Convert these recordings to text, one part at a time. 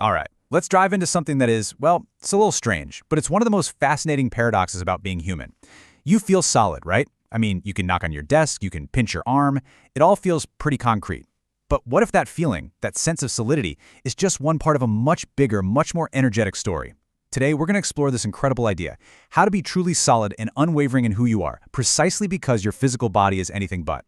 All right, let's dive into something that is, well, it's a little strange, but it's one of the most fascinating paradoxes about being human. You feel solid, right? I mean, you can knock on your desk, you can pinch your arm, it all feels pretty concrete. But what if that feeling, that sense of solidity, is just one part of a much bigger, much more energetic story? Today, we're going to explore this incredible idea, how to be truly solid and unwavering in who you are, precisely because your physical body is anything but.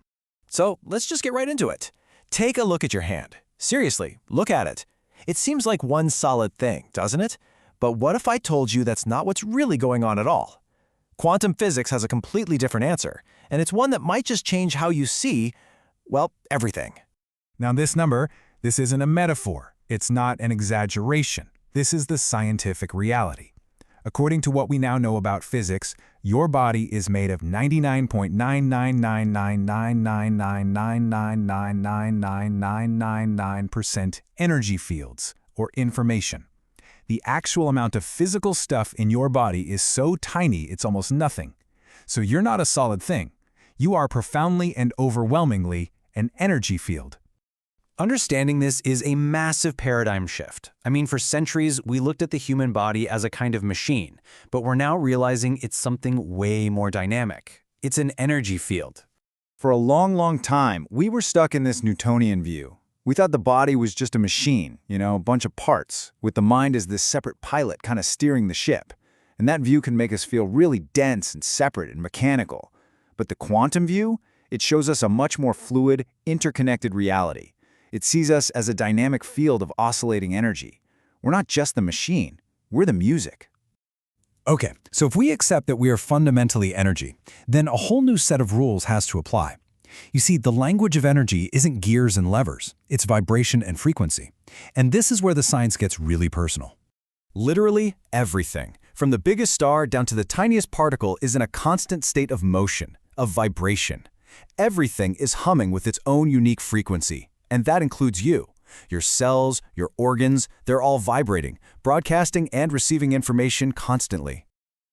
So let's just get right into it. Take a look at your hand. Seriously, look at it. It seems like one solid thing, doesn't it? But what if I told you that's not what's really going on at all? Quantum physics has a completely different answer, and it's one that might just change how you see, well, everything. Now this isn't a metaphor. It's not an exaggeration. This is the scientific reality. According to what we now know about physics, your body is made of 99.9999999999999% energy fields, or information. The actual amount of physical stuff in your body is so tiny it's almost nothing. So you're not a solid thing. You are profoundly and overwhelmingly an energy field. Understanding this is a massive paradigm shift. I mean, for centuries, we looked at the human body as a kind of machine, but we're now realizing it's something way more dynamic. It's an energy field. For a long time, we were stuck in this Newtonian view. We thought the body was just a machine, a bunch of parts, with the mind as this separate pilot kind of steering the ship. And that view can make us feel really dense and separate and mechanical. But the quantum view, it shows us a much more fluid, interconnected reality. It sees us as a dynamic field of oscillating energy. We're not just the machine, we're the music. Okay, so if we accept that we are fundamentally energy, then a whole new set of rules has to apply. You see, the language of energy isn't gears and levers, it's vibration and frequency. And this is where the science gets really personal. Literally everything, from the biggest star down to the tiniest particle, is in a constant state of motion, of vibration. Everything is humming with its own unique frequency. And that includes you. Your cells, your organs, they're all vibrating, broadcasting and receiving information constantly.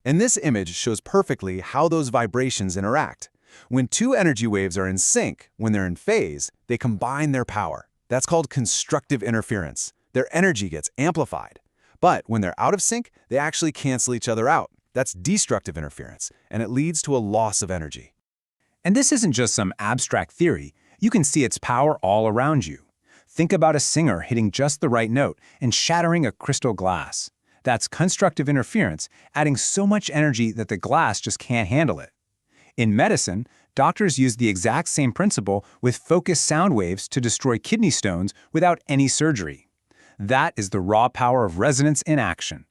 And this image shows perfectly how those vibrations interact. When two energy waves are in sync, when they're in phase, they combine their power. That's called constructive interference. Their energy gets amplified. But when they're out of sync, they actually cancel each other out. That's destructive interference, and it leads to a loss of energy. And this isn't just some abstract theory. You can see its power all around you. Think about a singer hitting just the right note and shattering a crystal glass. That's constructive interference, adding so much energy that the glass just can't handle it. In medicine, doctors use the exact same principle with focused sound waves to destroy kidney stones without any surgery. That is the raw power of resonance in action.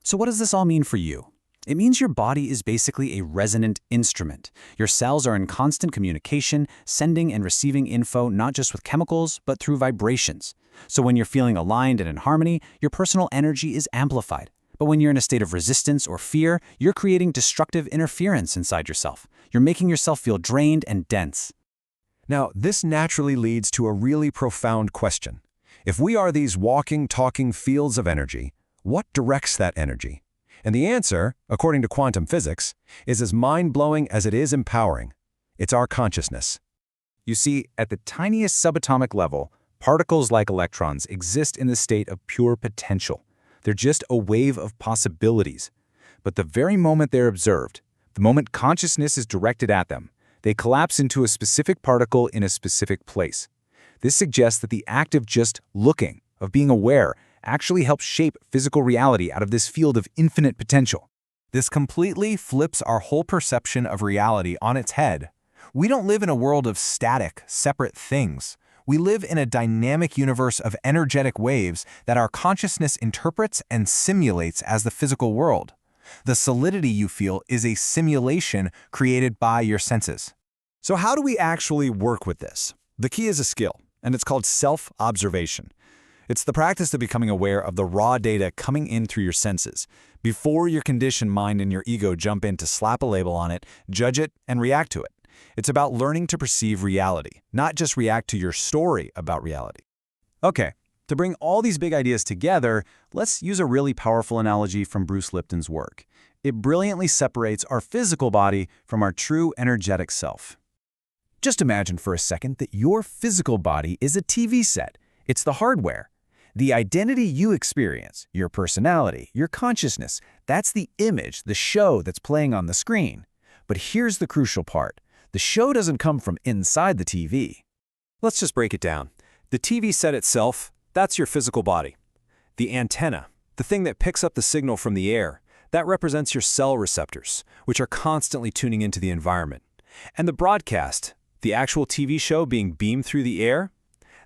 So what does this all mean for you? It means your body is basically a resonant instrument. Your cells are in constant communication, sending and receiving info not just with chemicals, but through vibrations. So when you're feeling aligned and in harmony, your personal energy is amplified. But when you're in a state of resistance or fear, you're creating destructive interference inside yourself. You're making yourself feel drained and dense. Now, this naturally leads to a really profound question. If we are these walking, talking fields of energy, what directs that energy? And the answer, according to quantum physics, is as mind-blowing as it is empowering. It's our consciousness. You see, at the tiniest subatomic level, particles like electrons exist in the state of pure potential. They're just a wave of possibilities. But the very moment they're observed, the moment consciousness is directed at them, they collapse into a specific particle in a specific place. This suggests that the act of just looking, of being aware, actually helps shape physical reality out of this field of infinite potential. This completely flips our whole perception of reality on its head. We don't live in a world of static, separate things. We live in a dynamic universe of energetic waves that our consciousness interprets and simulates as the physical world. The solidity you feel is a simulation created by your senses. So how do we actually work with this? The key is a skill, and it's called self-observation. It's the practice of becoming aware of the raw data coming in through your senses, before your conditioned mind and your ego jump in to slap a label on it, judge it, and react to it. It's about learning to perceive reality, not just react to your story about reality. Okay, to bring all these big ideas together, let's use a really powerful analogy from Bruce Lipton's work. It brilliantly separates our physical body from our true energetic self. Just imagine for a second that your physical body is a TV set. It's the hardware. The identity you experience, your personality, your consciousness, that's the image, the show that's playing on the screen. But here's the crucial part. The show doesn't come from inside the TV. Let's just break it down. The TV set itself, that's your physical body. The antenna, the thing that picks up the signal from the air, that represents your cell receptors, which are constantly tuning into the environment. And the broadcast, the actual TV show being beamed through the air,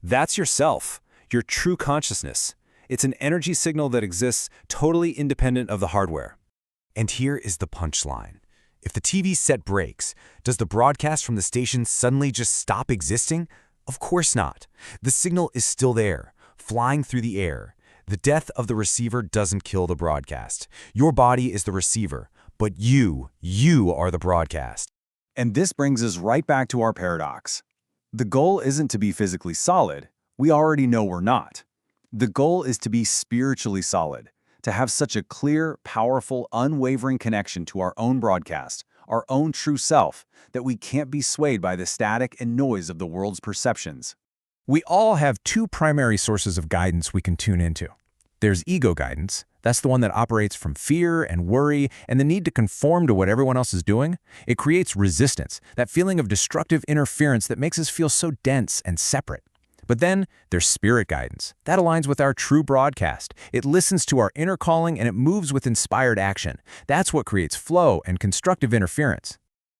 that's yourself, your true consciousness. It's an energy signal that exists totally independent of the hardware. And here is the punchline. If the TV set breaks, does the broadcast from the station suddenly just stop existing? Of course not. The signal is still there, flying through the air. The death of the receiver doesn't kill the broadcast. Your body is the receiver, but you are the broadcast. And this brings us right back to our paradox. The goal isn't to be physically solid. We already know we're not. The goal is to be spiritually solid, to have such a clear, powerful, unwavering connection to our own broadcast, our own true self, that we can't be swayed by the static and noise of the world's perceptions. We all have two primary sources of guidance we can tune into. There's ego guidance. That's the one that operates from fear and worry and the need to conform to what everyone else is doing. It creates resistance, that feeling of destructive interference that makes us feel so dense and separate. But then there's spirit guidance. That aligns with our true broadcast. It listens to our inner calling and it moves with inspired action. That's what creates flow and constructive interference.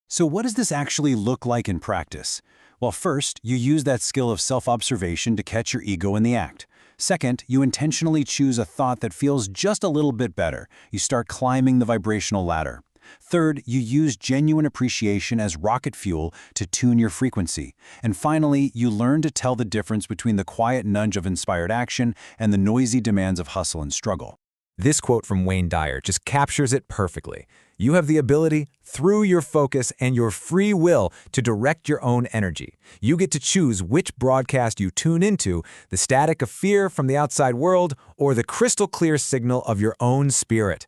So what does this actually look like in practice? Well, first, you use that skill of self-observation to catch your ego in the act. Second, you intentionally choose a thought that feels just a little bit better. You start climbing the vibrational ladder. Third, you use genuine appreciation as rocket fuel to tune your frequency. And finally, you learn to tell the difference between the quiet nudge of inspired action and the noisy demands of hustle and struggle. This quote from Wayne Dyer just captures it perfectly. You have the ability, through your focus and your free will, to direct your own energy. You get to choose which broadcast you tune into, the static of fear from the outside world or the crystal clear signal of your own spirit.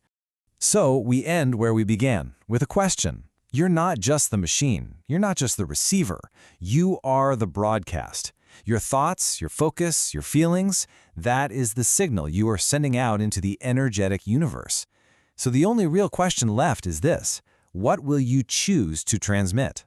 So we end where we began, with a question. You're not just the machine. You're not just the receiver. You are the broadcast. Your thoughts, your focus, your feelings, that is the signal you are sending out into the energetic universe. So the only real question left is this: what will you choose to transmit?